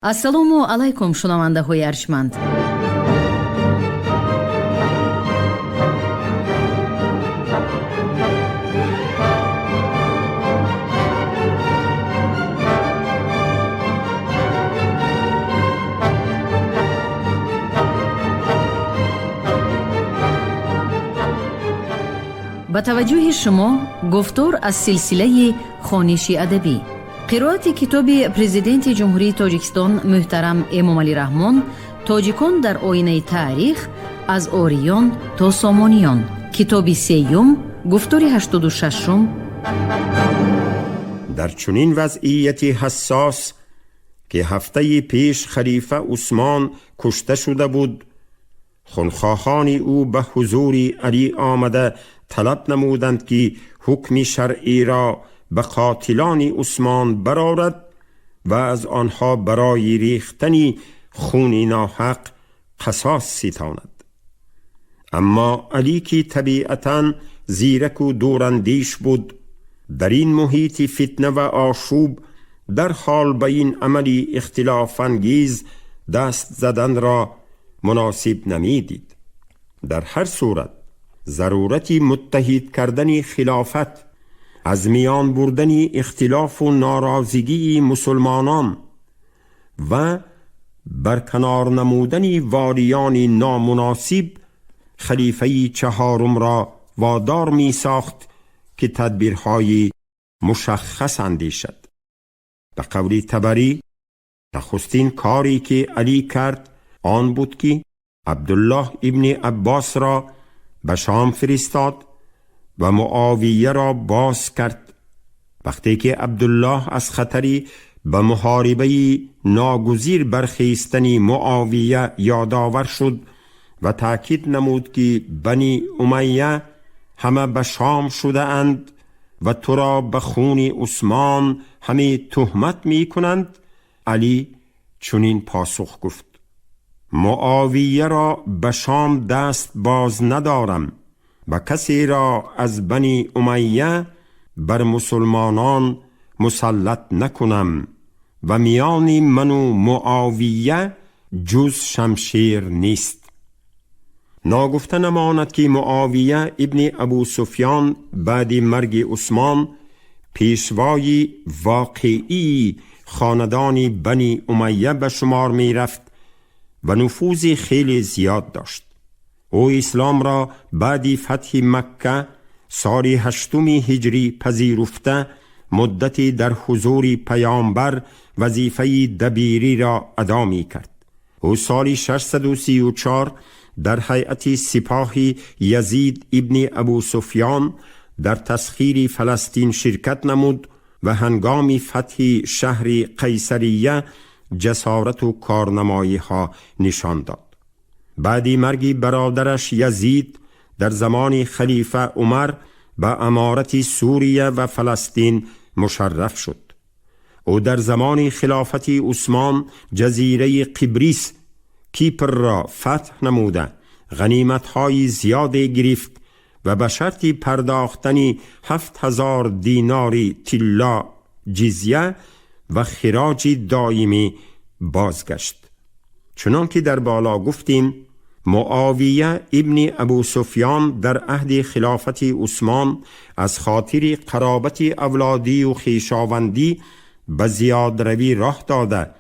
ассалому алайкум шунавандаҳои арҷманд. ба таваҷҷӯҳи шумо гуфтор аз силсилаи хониши адабӣ. қироати китоби президенти ҷумҳурии Тоҷикистон муҳтарам Эмомалӣ Раҳмон «Тоҷикон дар оинаи таърих аз ориён то сомониён». китоби сеюм, гуфтори 86. در چنین وضعیتی حساس که هفته پیش خلیفه عثمان کشته شده بود، خونخواهان او به حضور علی آمده طلب نمودند که حکم شرعی را به قاتلان عثمان برآورد و از آنها برای ریختن خون ناحق قصاص ستاند. اما علی که طبیعتاً زیرک و دوراندیش بود، در این محیط فتنه و آشوب در حال به این عملی اختلاف انگیز دست زدن را مناسب نمیدید. در هر صورت ضرورت متحد کردن خلافت، از میان بردن اختلاف و ناراضگی مسلمانان و برکنار نمودن والیان نامناسب خلیفه چهارم را وادار می ساخت که تدبیرهای مشخص اندیشد. به قول طبری، نخستین کاری که علی کرد آن بود که عبدالله ابن عباس را به شام فرستاد و معاویه را باز کرد. وقتی که عبدالله از خطری به محاربه ناگزیر برخیستن معاویه یادآور شد و تأکید نمود که بنی امیه همه به شام شده اند و تو را به خون عثمان همه تهمت می کنند، علی چنین پاسخ گفت: معاویه را به شام دست باز ندارم و کسی را از بنی امیه بر مسلمانان مسلط نکنم و میان من و معاویه جز شمشیر نیست. ناگفته نماند که معاویه ابن ابو سفیان بعد مرگ عثمان پیشوای واقعی خاندان بنی امیه به شمار می رفت و نفوذ خیلی زیاد داشت. او اسلام را بعد فتح مکه سال 8 هجری پذیرفته، مدتی در حضور پیامبر وظیفه دبیری را ادا می کرد. او سال 634 در هیئت سپاه یزید ابن ابو سفیان در تسخیر فلسطین شرکت نمود و هنگام فتح شهر قیصریه جسارت و کارنمایی ها نشان داد. بعد مرگ برادرش یزید در زمان خلیفه عمر به امارت سوریه و فلسطین مشرف شد. او در زمان خلافت عثمان جزیره قبریس کیپر را فتح نموده غنیمت‌های زیاد گرفت و به شرط پرداختن 7000 دینار طلا جزیه و خراج دائمی بازگشت. چنانکه در بالا گفتیم، معاویه ابن ابو سفیان در عهد خلافت عثمان از خاطر قرابت اولادی و خویشاوندی به زیادروی راه داده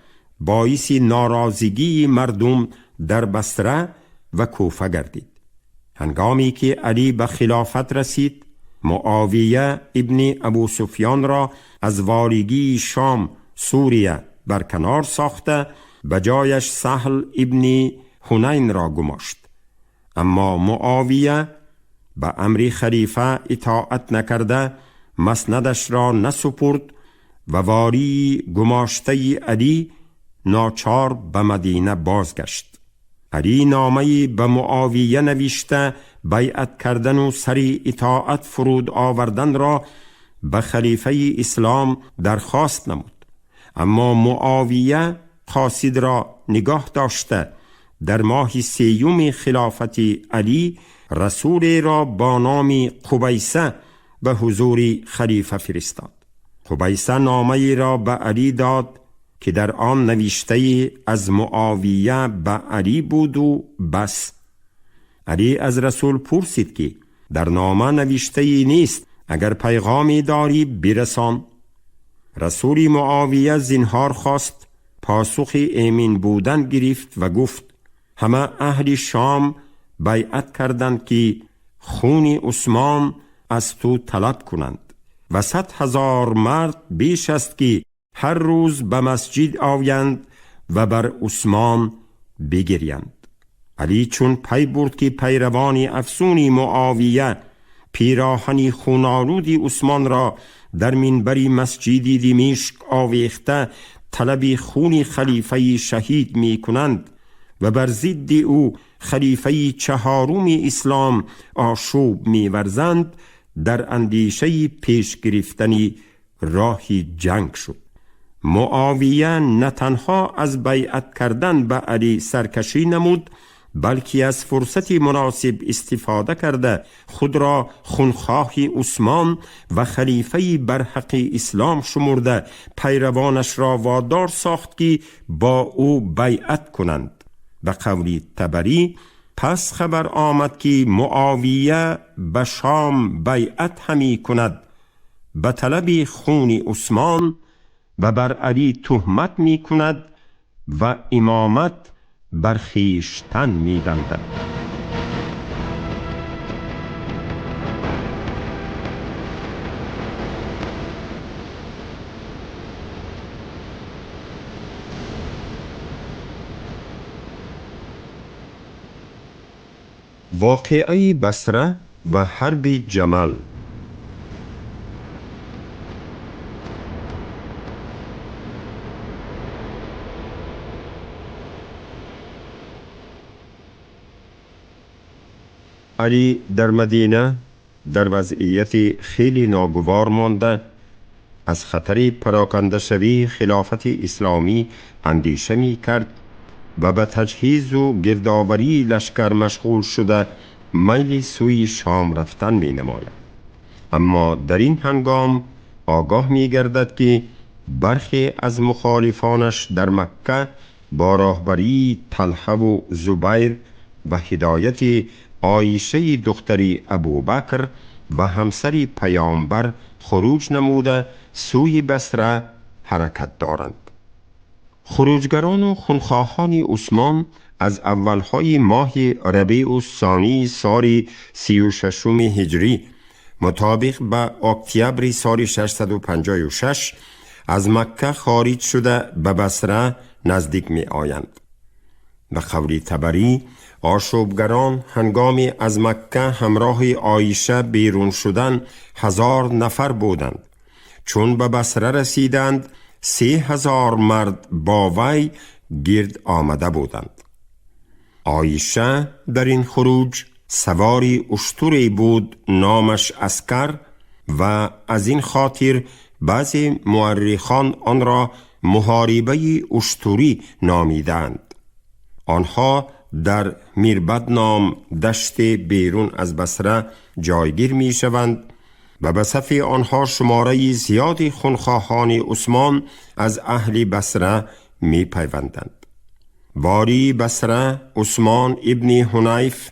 باعث ناراضگی مردم در بصره و کوفه گردید. هنگامی که علی به خلافت رسید، معاویه ابن ابو سفیان را از والیگی شام سوریه برکنار ساخته به جایش سهل ابن حنین را گماشت. اما معاویه به امر خلیفه اطاعت نکرده مسندش را نسپرد و والی گماشته علی ناچار به مدینه بازگشت. علی نامه‌ای به معاویه نوشته بیعت کردن و سری اطاعت فرود آوردن را به خلیفه اسلام درخواست نمود. اما معاویه قاصد را نگاه داشته در ماه 3 خلافت علی رسول را با نام قبیسه به حضور خلیفه فرستاد. قبیسه نامه‌ای را به علی داد که در آن نوشته از معاویه به علی بود و بس. علی از رسول پرسید که در نامه نوشته نیست، اگر پیغامی داری برسان. رسول معاویه زنهار خواست، پاسخ امین بودن گرفت و گفت همه اهل شام بیعت کردند که خون عثمان از تو طلب کنند و 100,000 مرد بیش است که هر روز به مسجد آیند و بر عثمان بگریند. علی چون پی برد که پیروان افسون معاویه پیراهن خون‌آلود عثمان را در منبر مسجد دمشق آویخته طلب خون خلیفه شهید می کنند و بر ضد او خلیفه چهارم اسلام آشوب می ورزند، در اندیشه پیش گرفتن راه جنگ شد. معاویه نه تنها از بیعت کردن به علی سرکشی نمود، بلکه از فرصت مناسب استفاده کرده خود را خونخواه عثمان و خلیفه برحق اسلام شمرده پیروانش را وادار ساخت که با او بیعت کنند. به قول طبری پس خبر آمد که معاویه به شام بیعت همی کند به طلب خون عثمان و بر علی تهمت می کند و امامت بر خویشتن می بندد. واقعه بصره و حرب جمل. علی در مدینه در وضعیت خیلی ناگوار مانده از خطر پراکنده شوی خلافت اسلامی اندیشه می کرد و به تجهیز و گردآوری لشکر مشغول شده میل سوی شام رفتن می نماید. اما در این هنگام آگاه می گردد که برخی از مخالفانش در مکه با راهبری طلحه و زبیر و هدایت عایشه دختری ابوبکر و همسر پیامبر خروج نموده سوی بصره حرکت دارند. خروجگران و خونخواهان عثمان از اولهای ماه ربیع الثانی سال 36 هجری مطابق به اکتبر سال 656 از مکه خارج شده به بصره نزدیک می آیند. به قول طبری آشوبگران هنگام از مکه همراه عایشه بیرون شدن 1000 نفر بودند. چون به بصره رسیدند 3000 مرد با وی گرد آمده بودند. عایشه در این خروج سواری اشتری بود نامش اسکر و از این خاطر بعضی مورخان آن را محاربه اشتری نامیدند. آنها در میربد نام دشت بیرون از بصره جایگیر می شوند و به صف آنها شماره زیادی خونخواهان عثمان از اهل بصره می پیوندند. والی بصره عثمان ابن حنیف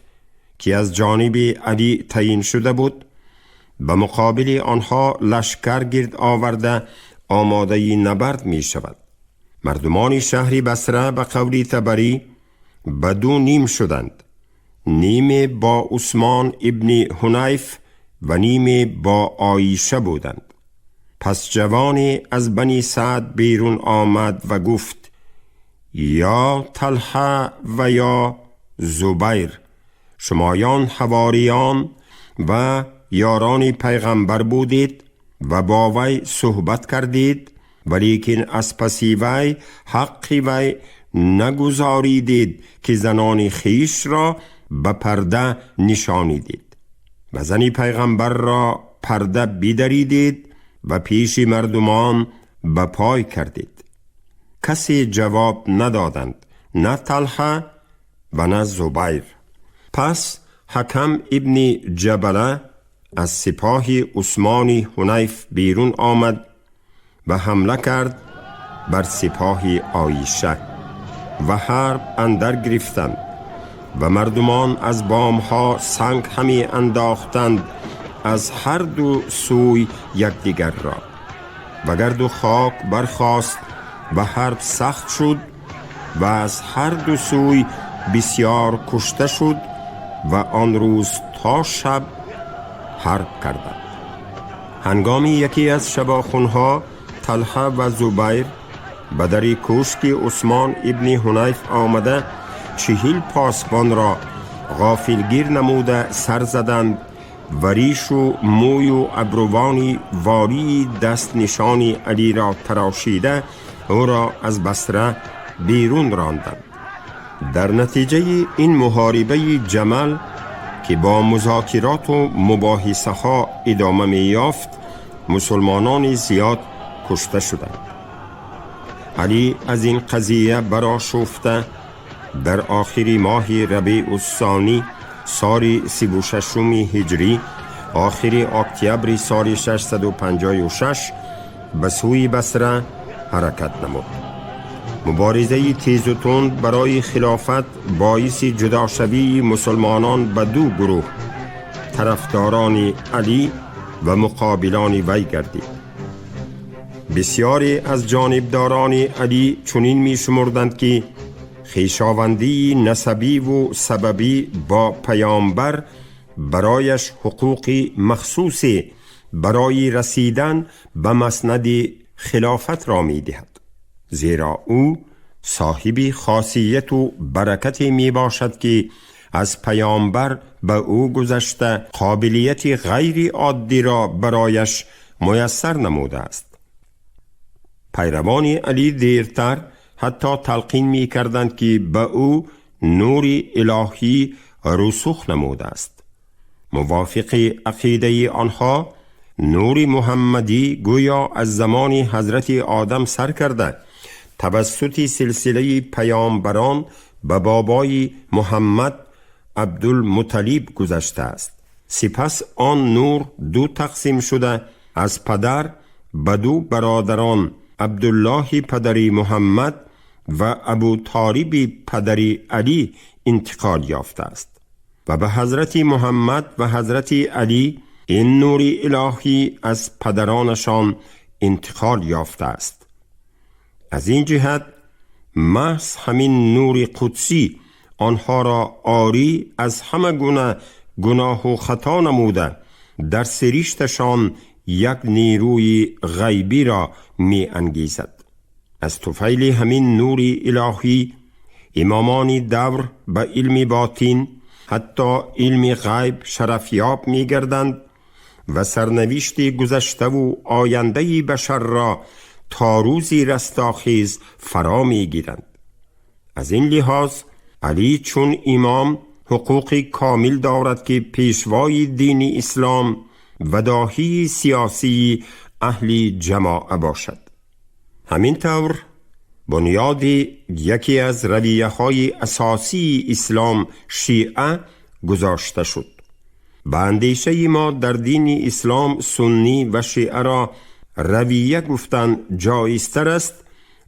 که از جانب علی تعیین شده بود به مقابل آنها لشکر گرد آورده آماده نبرد می شود. مردمان شهر بصره به قول طبری به دو نیم شدند، نیم با عثمان ابن حنیف و نیم با عایشه بودند. پس جوانی از بنی سعد بیرون آمد و گفت یا طلحه و یا زبیر، شمایان حواریان و یاران پیغمبر بودید و با وی صحبت کردید، ولیکن از پسی وی حق وی نگذاریدید که زنان خیش را به پرده نشانیدید و زنی پیغمبر را پرده بدریدید و پیش مردمان به پای کردید. کسی جواب ندادند، نه طلحه و نه زبیر. پس حکم ابن جبله از سپاه عثمان حنیف بیرون آمد و حمله کرد بر سپاه عایشه و حرب اندر گرفتند و مردمان از بامها سنگ همی انداختند از هر دو سوی یکدیگر را و گرد و خاک برخاست و حرب سخت شد و از هر دو سوی بسیار کشته شد و آن روز تا شب حرب کردند. هنگامی یکی از شباخونها طلحه و زبیر به در کوشک عثمان ابن حنیف آمده 40 پاسبان را غافلگیر نموده سر زدند و ریش و موی و ابروانی واری دست نشانی علی را تراشیده او را از بصره بیرون راندند. در نتیجه این محاربه جمل که با مذاکرات و مباحثه ها ادامه می یافت مسلمانان زیاد کشته شدند. علی از این قضیه برآشفته در آخر ماه ربیع الثانی سال 36 هجری آخر اکتبر سال 656 به سوی بصره حرکت نمود. مبارزه تیز و تند برای خلافت باعث جداشوی مسلمانان به دو گروه طرفداران علی و مقابلان وی گردید. بسیاری از جانبداران علی چنین می شمردند که خویشاوندی نسبی و سببی با پیامبر برایش حقوق مخصوصی برای رسیدن به مسند خلافت را می دهد، زیرا او صاحب خاصیت و برکتی می باشد که از پیامبر به او گذشته قابلیت غیر عادی را برایش میسر نموده است. پیروان علی دیرتر حتی تلقین می کردند که به او نور الهی رسوخ نموده است. موافق عقیده آنها نور محمدی گویا از زمان حضرت آدم سر کرده توسط سلسله پیامبران به بابای محمد عبدالمطلب گذشته است. سپس آن نور دو تقسیم شده از پدر به دو برادران عبدالله پدری محمد و ابو طالب پدری علی انتقال یافته است و به حضرت محمد و حضرت علی این نور الهی از پدرانشان انتقال یافته است. از این جهت محض همین نور قدسی آنها را عاری از همه گونه گناه و خطا نموده در سرشتشان یک نیروی غیبی را می انگیزد. از طفیل همین نور الهی امامان دور به علم باطن حتی علم غیب شرفیاب می گردند و سرنوشت گذشته و آینده بشر را تا روزی رستاخیز فرا می گیرند. از این لحاظ علی چون امام حقوق کامل دارد که پیشوای دین اسلام و داهی سیاسی اهل جماعه باشد. همین طور بنیاد یکی از رویه های اساسی اسلام شیعه گذاشته شد. به اندیشه ما در دین اسلام سنی و شیعه را رویه گفتن جایزتر است،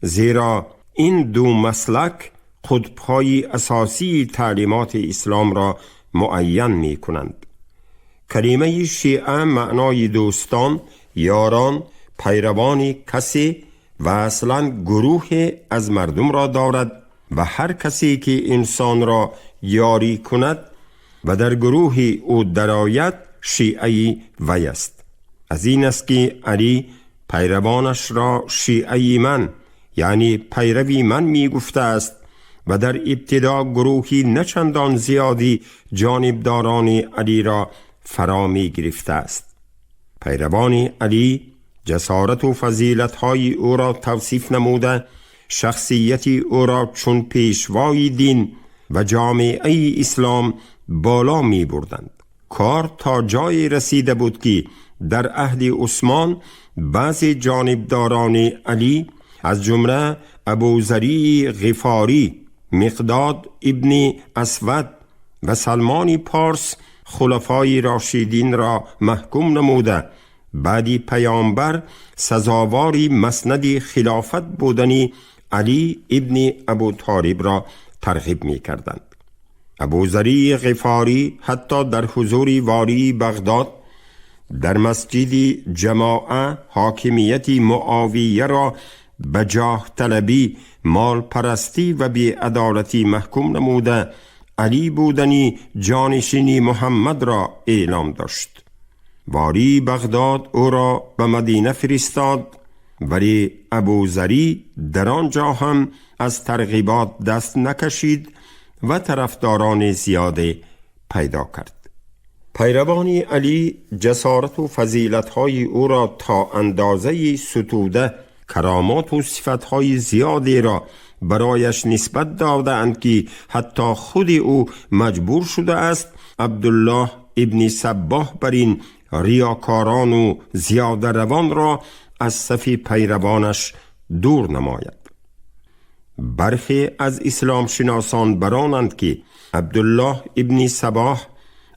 زیرا این دو مسلک قطب‌های اساسی تعلیمات اسلام را معین می کنند. کلمه شیعه معنای دوستان، یاران، پیروان کسی و اصلا گروه از مردم را دارد و هر کسی که انسان را یاری کند و در گروه او درآید شیعه وی است. از این است که علی پیروانش را شیعه من یعنی پیروی من می گفته است و در ابتدا گروهی نچندان زیادی جانبداران علی را فرا می گرفته است. پیروان علی جسارت و فضیلت‌های او را توصیف نموده شخصیت او را چون پیشوای دین و جامعه اسلام بالا می بردند. کار تا جای رسیده بود که در عهد عثمان بعضی جانبداران علی از جمله ابوذری غفاری، مقداد ابن اسود و سلمان پارس خلفای راشدین را محکوم نموده بعدی پیامبر سزاواری مسند خلافت بودنی علی ابن ابو طالب را ترغیب می کردند. ابوذری غفاری حتی در حضور والی بغداد در مسجد جماعه حاکمیت معاویه را به جاه طلبی، مال پرستی و بی‌عدالتی محکوم نموده علی بودنی جانشینی محمد را اعلام داشت. والی بغداد او را به مدینه فرستاد، ولی ابوذری در آنجا هم از ترغیبات دست نکشید و طرفداران زیاده پیدا کرد. پیروان علی جسارت و فضیلت‌های او را تا اندازه‌ای ستوده، کرامات و صفت‌های زیادی را برایش نسبت دادند که حتی خود او مجبور شده است عبدالله ابن صباح بر این ریاکاران و زیاده روان را از صف پیروانش دور نماید. برخی از اسلام شناسان برانند که عبدالله ابن صباح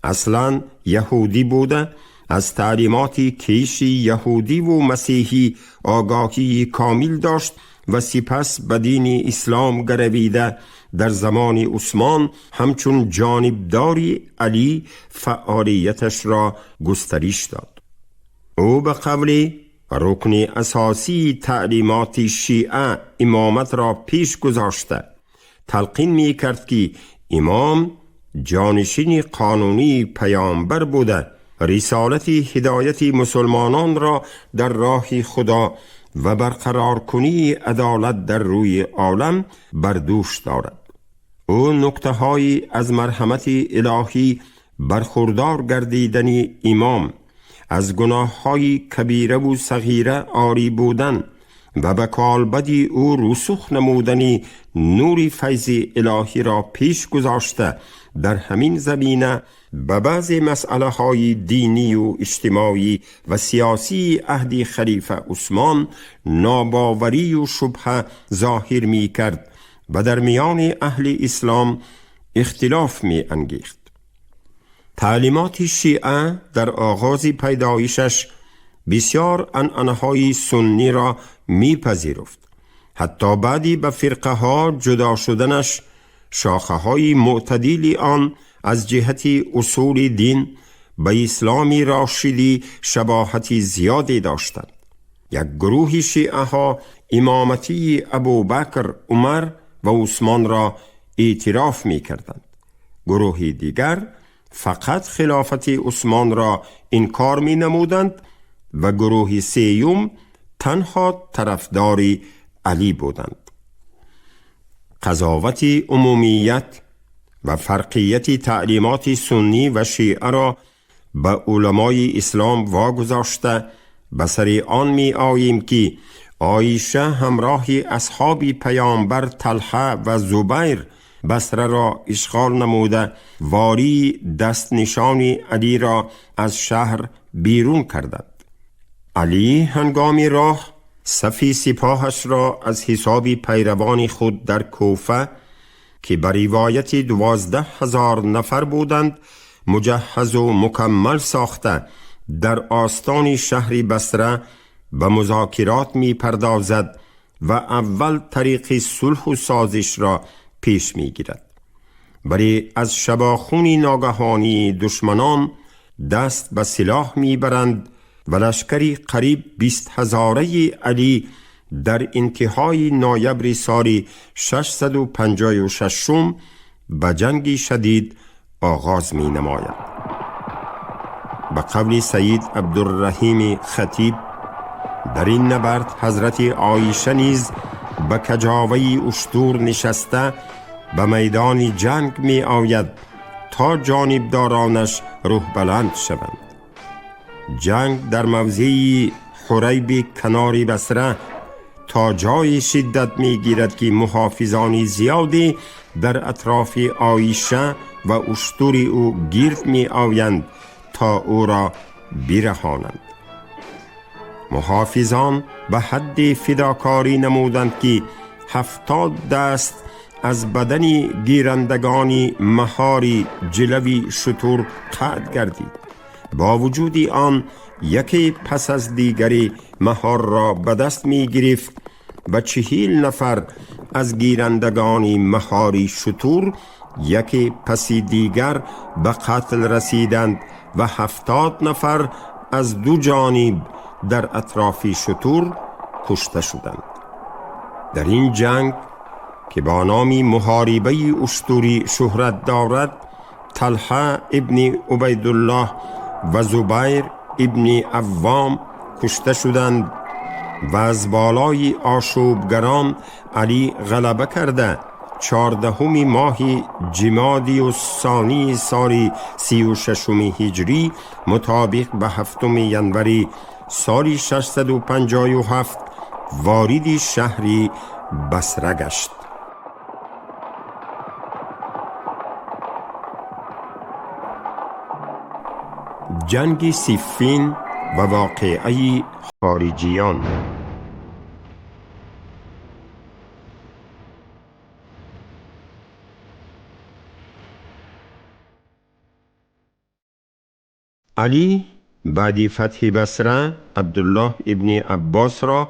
اصلا یهودی بوده، از تعلیمات کیش یهودی و مسیحی آگاهی کامل داشت و سپس به دین اسلام گرویده در زمان عثمان همچون جانبداری علی فعالیتش را گسترش داد. او به قول رکن اساسی تعلیمات شیعه امامت را پیش گذاشته تلقین می کرد که امام جانشین قانونی پیامبر بوده، رسالت هدایت مسلمانان را در راه خدا و برقرار کنی عدالت در روی عالم بر دوش دارد. او نکته های از مرحمت الهی برخوردار گردیدن امام، از گناه های کبیره و صغیره عاری بودن و به کالبدی او رسوخ نمودنی نور فیض الهی را پیش گذاشته در همین زمینه به بعض مسئله های دینی و اجتماعی و سیاسی عهد خلیفه عثمان ناباوری و شبهه ظاهر می کرد و در میان اهل اسلام اختلاف می انگیخت. تعلیمات شیعه در آغاز پیدایشش بسیار عنعنه‌های سنی را می پذیرفت. حتی بعدی به فرقه ها جدا شدنش، شاخه های معتدلی آن از جهت اصول دین به اسلام راشدی شباهت زیادی داشتند. یک گروه شیعه ها امامتی ابوبکر، عمر و عثمان را اعتراف می کردند. گروه دیگر فقط خلافت عثمان را انکار می نمودند و گروه سیوم تنها طرفدار علی بودند. قضاوت عمومیت و فرقیت تعلیمات سنی و شیعه را به علمای اسلام واگذاشته به سر آن می آییم که عایشه همراه اصحاب پیامبر طلحه و زبیر بصره را اشغال نموده واری دست نشان علی را از شهر بیرون کردند. علی هنگام راه صف سپاهش را از حساب پیروان خود در کوفه که بر روایت 12,000 نفر بودند مجهز و مکمل ساخته در آستان شهر بصره به مذاکرات می پردازد و اول طریق صلح و سازش را پیش می گیرد. ولی از شباخون ناگهانی دشمنان دست به سلاح می برند و لشکری قریب 20,000 علی در انتهای نوامبر سال 656 به جنگ شدید آغاز می نماید. به قول سید عبدالرحیم خطیب در این نبرد حضرت عایشه نیز به کجاوه اشتور نشسته به میدان جنگ می آید تا جانبدارانش روح بلند شوند. جنگ در موضع حریب کنار بصره تا جای شدت می گیرد که محافظان زیادی در اطراف عایشه و اشتور او گرد می آیند تا او را برهانند. محافظان به حد فداکاری نمودند که 70 دست از بدن گیرندگان مهاری جلوی شتر قطع گردید. با وجود آن یکی پس از دیگری مهار را به دست می گرفت و 40 نفر از گیرندگان مهاری شتور یکی پس دیگر به قتل رسیدند و 70 نفر از دو جانب در اطراف شتور کشته شدند. در این جنگ که با نام محاربه اسطوری شهرت دارد، طلحه ابن عبیدالله و زبیر ابن عوام کشته شدند و از بالای آشوبگران علی غلبه کرده 14 ماه جمادی الثانی سال 36 هجری مطابق به 7 ینوری سال 657 وارد شهر بصره گشت. جنگ صفین و واقعه خارجیان. علی بعد فتح بصره عبدالله ابن عباس را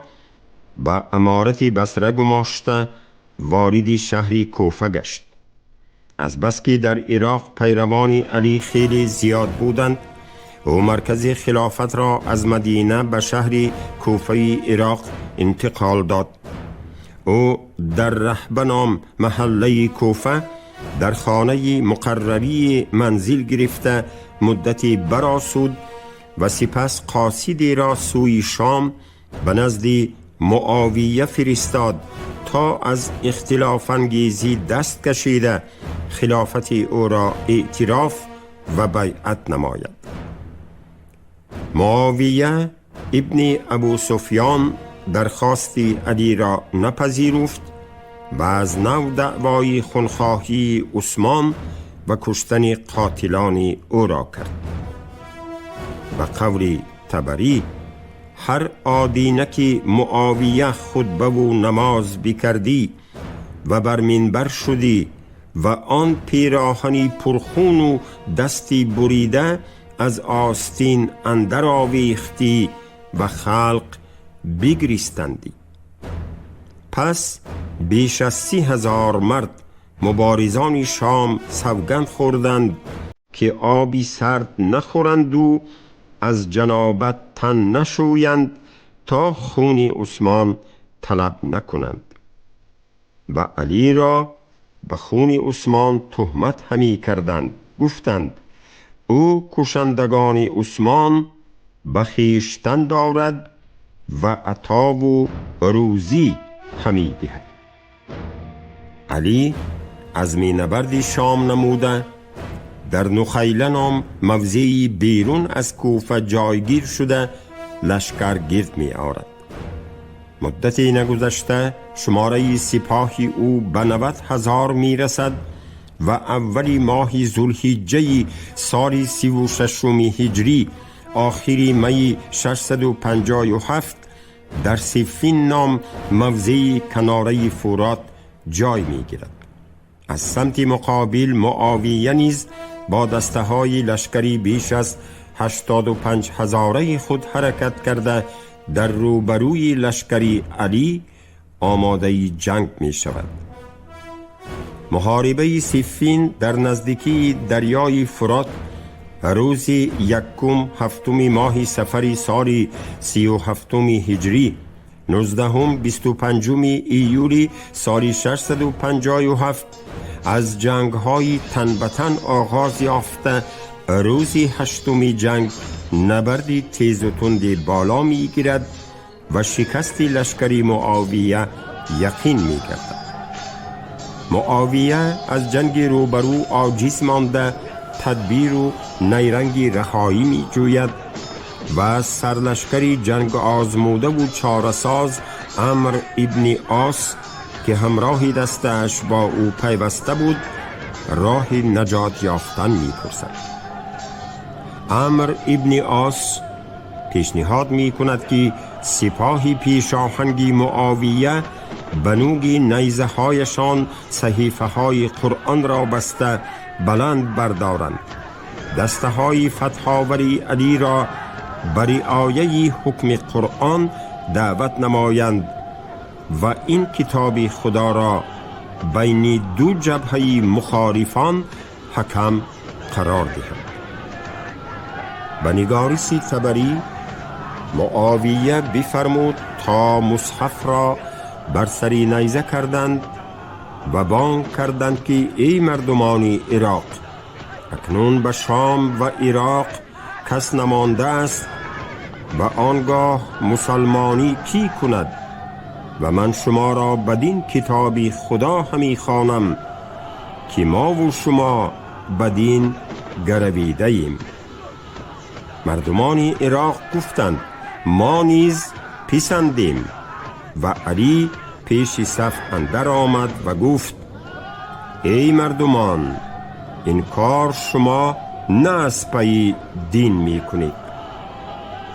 با امارت بصره گماشته وارد شهر کوفه گشت. از بس که در عراق پیروان علی خیلی زیاد بودند، او مرکز خلافت را از مدینه به شهر کوفه عراق انتقال داد. او در رهبنام محله کوفه در خانه مقرری منزل گرفته مدتی برآسود و سپس قاصدی را سوی شام به نزد معاویه فرستاد تا از اختلاف انگیزی دست کشیده خلافت او را اعتراف و بیعت نماید. معاویه ابن ابو سفیان درخواست علی را نپذیرفت و از نو دعوای خونخواهی عثمان و کشتن قاتلان او را کرد. به قول طبری هر آدینه که معاویه خطبه و نماز بکردی و بر منبر شدی و آن پیراهنی پرخون و دستی بریده از آستین اندر آویختی و خلق بگریستندی. پس بیش از 30,000 مرد مبارزان شام سوگند خوردند که آبی سرد نخورند و از جنابت تن نشویند تا خون عثمان طلب نکنند و علی را به خون عثمان تهمت همی کردند. گفتند او کشندگان عثمان به خویشتن دارد و عطا و روزی همی دهد. علی عزم نبرد شام نموده در نخیله نام موضعی بیرون از کوفه جایگیر شده لشکر گرد می آورد. مدتی نگذشته شماره سپاه او به 90,000 می رسد و اولی ماه ذوالحجه سال 36 هجری آخری می 657 در صفین نام موضعی کناره فرات جای می گیرد. از سمت مقابل معاویه نیز با دسته های لشکری بیش از 85,000 خود حرکت کرده در روبروی لشکری علی آماده جنگ می شود. محاربه صفین در نزدیکی دریای فرات روز 1 ماه صفر سال 37 هجری 19-25 ایولی سال 657 از جنگ های تن به تن آغاز یافته روز 8 جنگ نبردی تیز و تند بالا می گیرد و شکست لشکری معاویه یقین می گردد. معاویه از جنگ روبرو عاجز مانده تدبیر و نیرنگی رهایی می جوید و از سرلشکری جنگ آزموده و چاره‌ساز عمرو ابن عاص که همراه دستش با او پیوسته بود راه نجات یافتن می پرسد. عمرو ابن عاص پیشنهاد می کند که سپاه پیشاهنگی معاویه بنوگ نیزه هایشان صحیفه های قرآن را بسته بلند بردارند، دسته های فتحاوری علی را بر رعایت حکم قرآن دعوت نمایند و این کتاب خدا را بین دو جبهه مخالفان حکم قرار دهند. به نگارش طبری معاویه بفرمود تا مصحف را بر سر نیزه کردند و بانگ کردند که ای مردمان عراق، اکنون به شام و عراق کس نمانده است و آنگاه مسلمانی کی کند و من شما را بدین کتاب خدا همی خوانم که ما و شما بدین گرویده ایم. مردمان عراق گفتند ما نیز پسندیم و علی پیش صف اندر آمد و گفت ای مردمان، این کار شما نه از پی دین می کنید.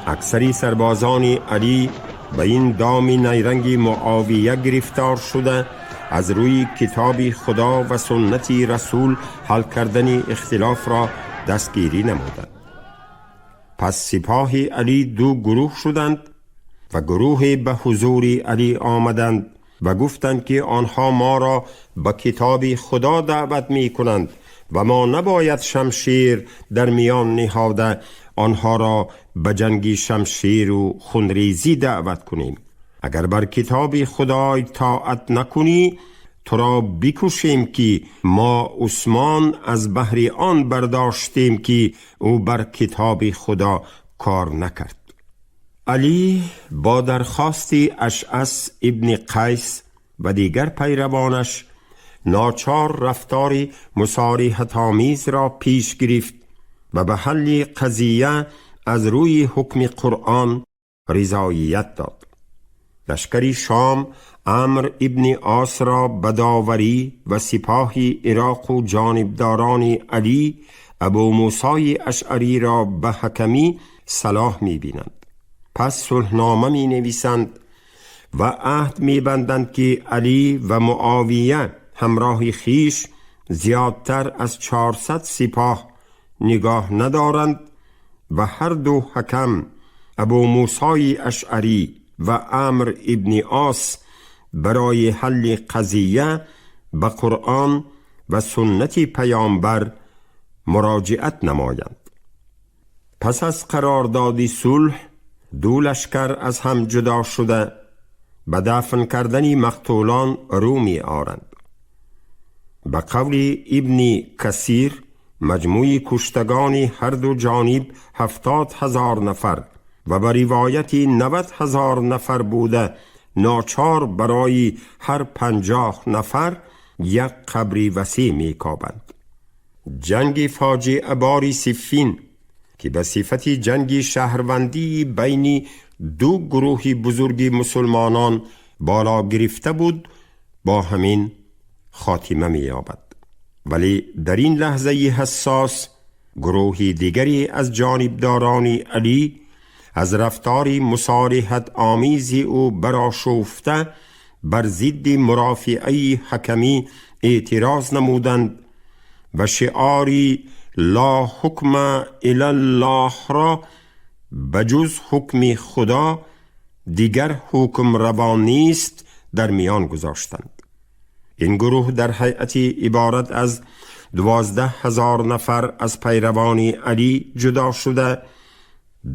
اکثری سربازان علی به این دام نیرنگ معاویه گرفتار شده از روی کتاب خدا و سنت رسول حل کردن اختلاف را دستگیری نمودند. پس سپاه علی دو گروه شدند و گروه به حضور علی آمدند و گفتند که آنها ما را به کتاب خدا دعوت می کنند و ما نباید شمشیر در میان نهاده آنها را به جنگ شمشیر و خونریزی دعوت کنیم. اگر بر کتاب خدا اطاعت نکنی تو را بکشیم که ما عثمان از بهر آن برداشتیم که او بر کتاب خدا کار نکرد. علی با درخواست اشعث ابن قیس و دیگر پیروانش ناچار رفتار مصالحت آمیز را پیش گرفت و به حل قضیه از روی حکم قرآن رضایت داد. لشکری شام عمرو ابن عاص را به داوری و سپاه عراق و جانبداران علی ابو موسی اشعری را به حکمی صلاح می بینند. پس صلحنامه می نویسند و عهد می بندند که علی و معاویه همراه خیش زیادتر از 400 سپاه نگاه ندارند و هر دو حکم ابو موسی اشعری و عمرو ابن عاص برای حل قضیه به قرآن و سنت پیامبر مراجعت نمایند. پس از قرارداد صلح دو لشکر از هم جدا شده به دفن کردن مقتولان رو می آرند. به قول ابن کثیر مجموع کشتگان هر دو جانب 70,000 نفر و به روایت 90,000 نفر بوده ناچار برای هر 50 نفر یک قبر وسیع می کابند. جنگ فاجعه بار صفین که به صفت جنگ شهروندی بین دو گروه بزرگ مسلمانان بالا گرفته بود با همین خاتمه می یابد. ولی در این لحظه حساس گروه دیگری از جانبداران علی از رفتار مصالحت آمیز او برآشفته بر ضد مرافعه حکمی اعتراض نمودند و شعاری لا حکم الا الله را بجز حکم خدا دیگر حکم روا نیست در میان گذاشتند. این گروه در هیئت عبارت از 12,000 نفر از پیروان علی جدا شده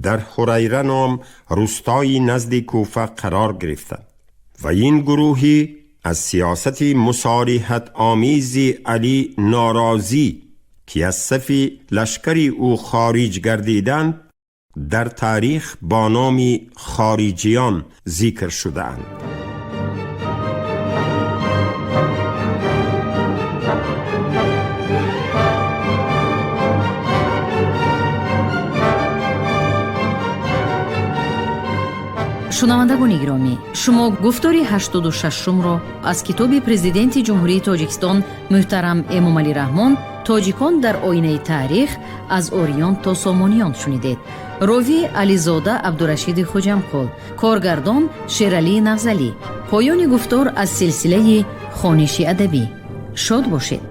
در حریره نام روستایی نزد کوفه قرار گرفتند و این گروهی از سیاست مصالحت آمیز علی ناراضی که از صف لشکری او خارج گردیدند در تاریخ با نام خارجیان ذکر شده‌اند. شنوندگان گرامی، شما گفتار 86 را از کتاب پرزیدنت جمهوری تاجیکستان محترم امامعلی رحمان تاجیکان در آینه تاریخ از اوریان تا سامانیان شنیدید. راوی علیزاده عبدالرشید خوجمقل، کارگردان شیرعلی نغزلی. پایان گفتار از سلسله خوانش ادبی. شاد باشید.